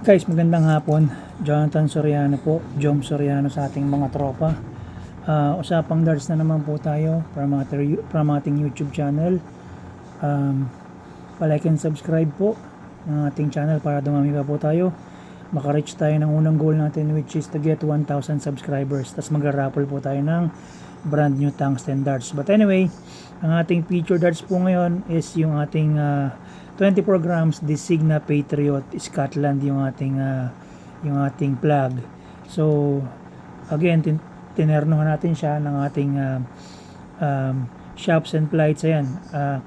Guys, magandang hapon. Jonathan Soriano po, Jom Soriano sa ating mga tropa. Usapang darts na naman po tayo from ating YouTube channel. Palike and subscribe po ng ating channel para dumami pa po tayo. Maka-reach tayo ng unang goal natin, which is to get 1,000 subscribers. Tapos magra-raffle po tayo ng brand new tungsten darts. But anyway, ang ating feature darts po ngayon is yung ating 24 grams Designa Patriot Scotland, yung ating plug. So again, tinernohan natin siya ng ating shafts and plights. Ayan,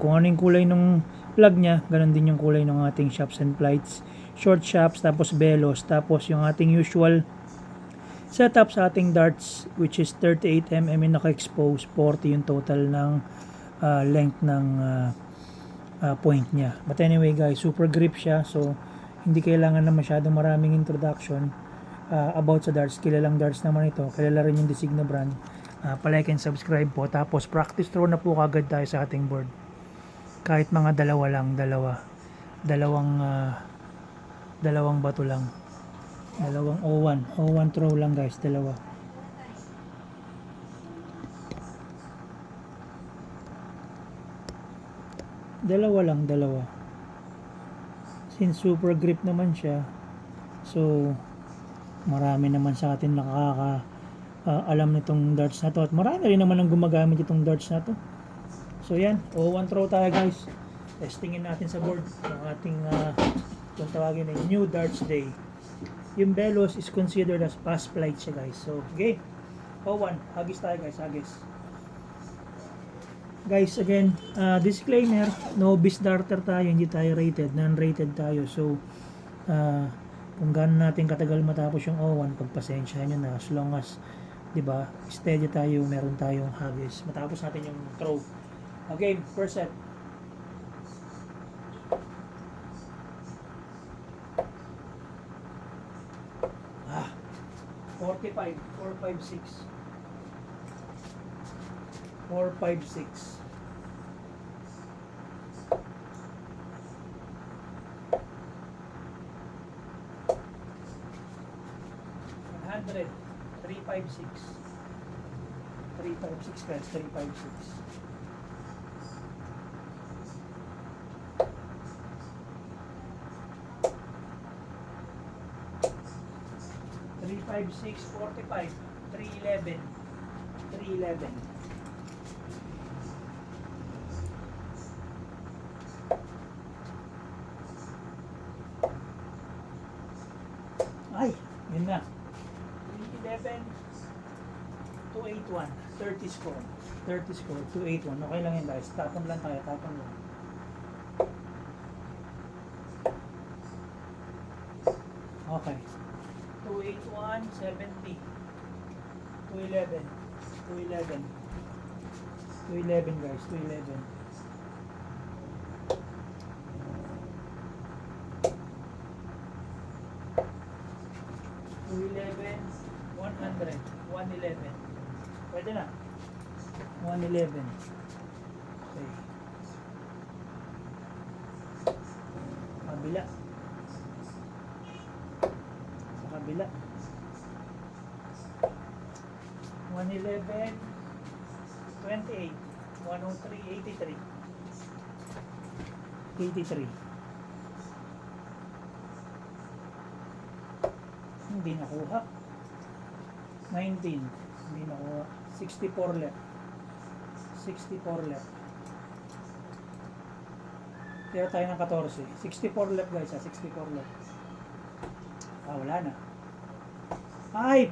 kung ano yung kulay ng plug niya, ganun din yung kulay ng ating shafts and plights. Short shafts, tapos belos, tapos yung ating usual setup sa ating darts, which is 38mm in naka-expose, 40 yung total ng length ng point niya. But anyway guys, super grip siya, so hindi kailangan na masyadong maraming introduction about sa darts. Kilalang darts naman ito, kilala rin yung Designa brand. Palike and subscribe po, tapos practice throw na po kagad tayo sa ating board. Kahit mga dalawang bato lang, dalawang O1 throw lang guys, dalawa lang, since super grip naman siya, so marami naman sa atin alam nitong darts na to, at marami rin naman ang gumagamit itong darts na to. So yan, O1 throw tayo guys. Testingin natin sa board ng ating kung tawagin na new darts day. Yung belos is considered as pass flight siya guys. So okay, O1, hagis tayo guys, hagis. Guys, again, disclaimer, novice darter tayo, hindi tayo rated, non-rated tayo. So kung gaano natin katagal matapos yung O1, pagpasensyahan nyo na, as long as, diba, steady tayo, meron tayong hagis matapos natin yung throw. Okay, first set. Ah, 45, 456. 456. 100, 356. 356 guys, 356. 356, 45, 311, 311. Ay, yun na. 311, 281, 30 score. 30 score, 281. Okay lang yun guys. Tapon lang tayo, tapon lang. Okay. 281, 70. 211. 211. 211 guys, 211. 211, 100, 111. Pwede na. 111. Okay. Kabila. Sa kabila. 111, 28, 103, 83. 83. Hindi nakuha. 19, hindi nakuha. 64 left. 64 left. Kaya tayo ng 14. 64 left guys, 64 left. Wala na. Ay!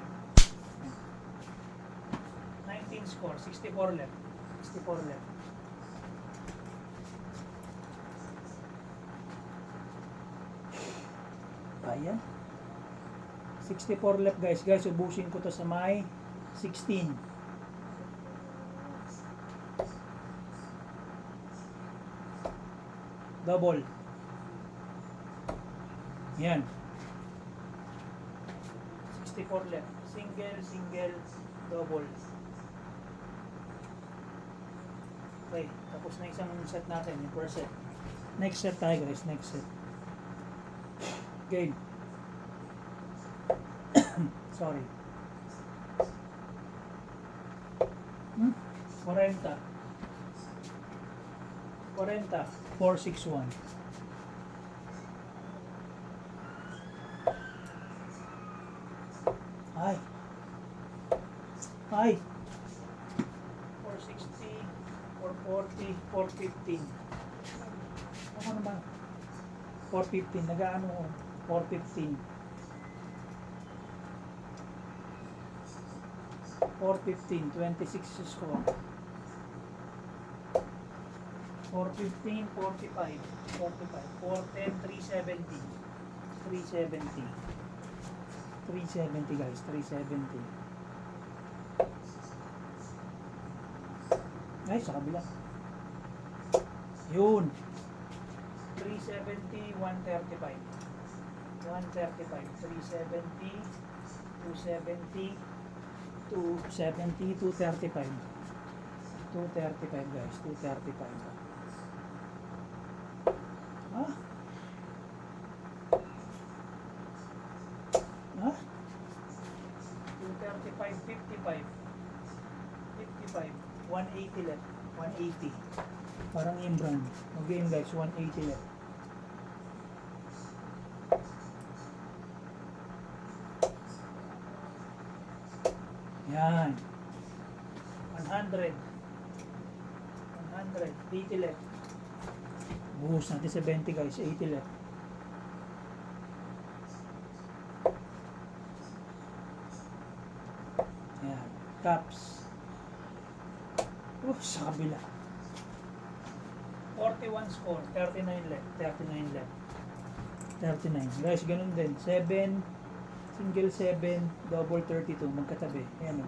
19 score, 64 left. 64 left. Ayan. 64 left guys. Guys, ubusin ko to sa may 16. Double. Yan. 64 left. Single, double. Okay, tapos na isang set natin, yung first set. Next set tayo guys, next set. Game. Sorry. 40. 40. 461. Ay. Ay. 460, 440, 415. Ano naman? 415. Nag-ano? 415. 415. 26 score. 415, 45. 45. 410, 370. 370. 370 guys. 370. Ay, sa kabila. Yun. 370, 135. 135. 370, 270, 270, 235. 235 guys. 235. Ah? Ah? 235, 55. 55. 180 left. 180. Parang Imbran. Again guys, 180 left. Yan. 100. 100. 80 left. Buhos natin sa 20 guys. 80 left. Yan. Caps. Sa kabila. 41 score. 39 left. 39 left. 39. Guys, ganun din. 7. Single 7. Double 32. Magkatabi. Ayan o.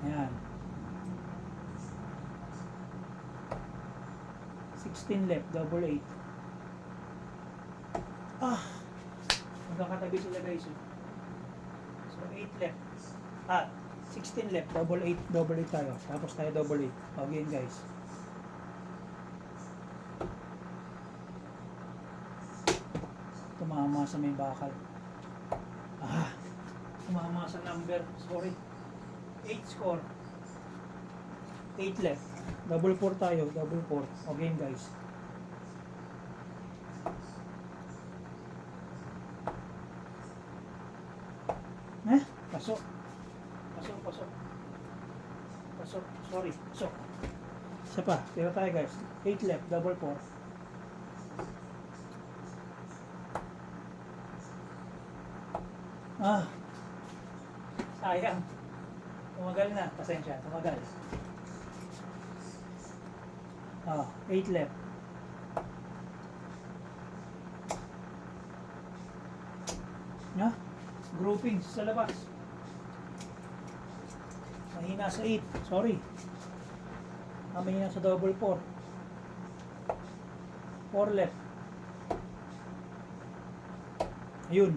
Ayan. 16 left. Double 8. Ah! Magkakatabi sila guys. So 8 left. 16 left, double 8 tayo. Tapos tayo double 8. Again guys. Tumama sa may bakal. Tumama sa number. Sorry. 8 score. 8 left. Double 4 tayo. Double 4. Again guys. Pasok. Pasok. Sorry. Pasok. Isa pa. Tira tayo guys. 8 left. Double 4. Sayang. Tumagal na. Pasensya. Tumagal. 8 left. Groupings sa labas. Mahina sa 8. Sorry. Mahina sa double 4. 4 left. Ayun.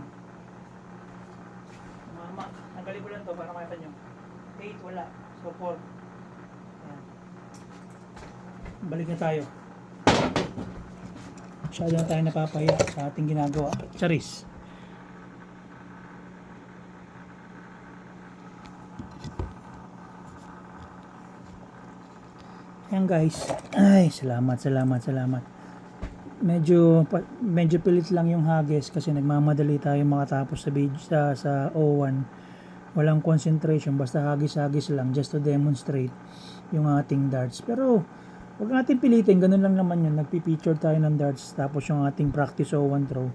Tanggalin ko lang to para makita nyo. 8 wala. So 4. Ayan. Balik na tayo. Masyado na tayo napapahiya sa ating ginagawa. Charis. Ayan guys. Ay, salamat. Medyo pilit lang yung hagis kasi nagmamadali tayo makatapos sa video sa O1. Walang concentration, basta hagis-hagis lang just to demonstrate yung ating darts. Pero huwag natin pilitin, ganun lang naman yun. Nagpi-picture tayo ng darts tapos yung ating practice O1 throw.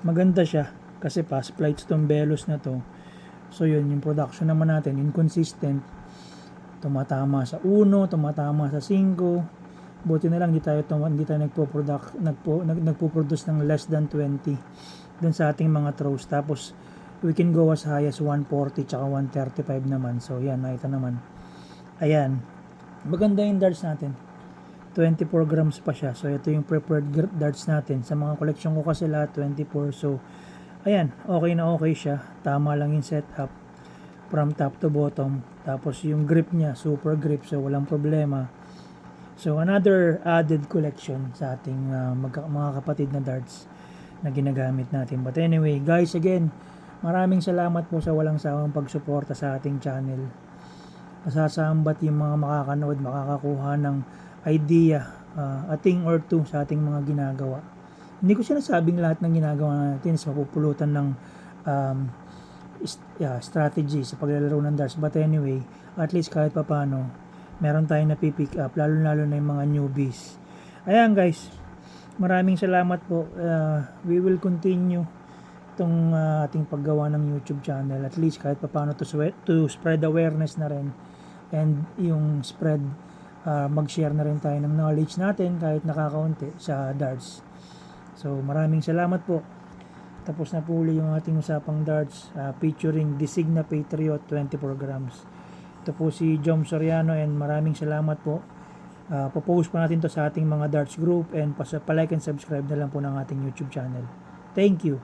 Maganda siya kasi pass flights tong Velos na to. So yun, yung production naman natin inconsistent. Tumatama sa 1, tumatama sa 5. Buti na lang hindi tayo nagpo-produce ng less than 20 dun sa ating mga throws. Tapos we can go as high as 140 tsaka 135 naman. So yan, nakita naman. Ayan. Maganda yung darts natin. 24 grams pa siya. So ito yung prepared darts natin. Sa mga collection ko kasi lahat 24. So ayan, okay na okay siya. Tama lang yung setup from top to bottom. Tapos yung grip niya, super grip. So walang problema. So another added collection sa ating mga kapatid na darts na ginagamit natin. But anyway, guys, again, Maraming salamat po sa walang sawang pagsuporta sa ating channel. Masasambat yung mga makakanood, makakakuha ng idea, a thing or two sa ating mga ginagawa. Hindi ko sinasabing lahat ng ginagawa natin is mapupulutan ng strategy sa paglalaro ng darts. But anyway, at least kahit papano, meron tayong napipick up, lalo-lalo na yung mga newbies. Ayan guys, maraming salamat po. We will continue itong ating paggawa ng YouTube channel. At least kahit papano to spread awareness na rin. And yung spread, mag-share na rin tayo ng knowledge natin kahit nakakaunti sa darts. So maraming salamat po. Tapos na po uli yung ating usapang darts, featuring Designa Patriot 24 grams. Ito po si Jom Soriano and maraming salamat po. Popost pa natin to sa ating mga darts group and pa-like and subscribe na lang po ng ating YouTube channel. Thank you.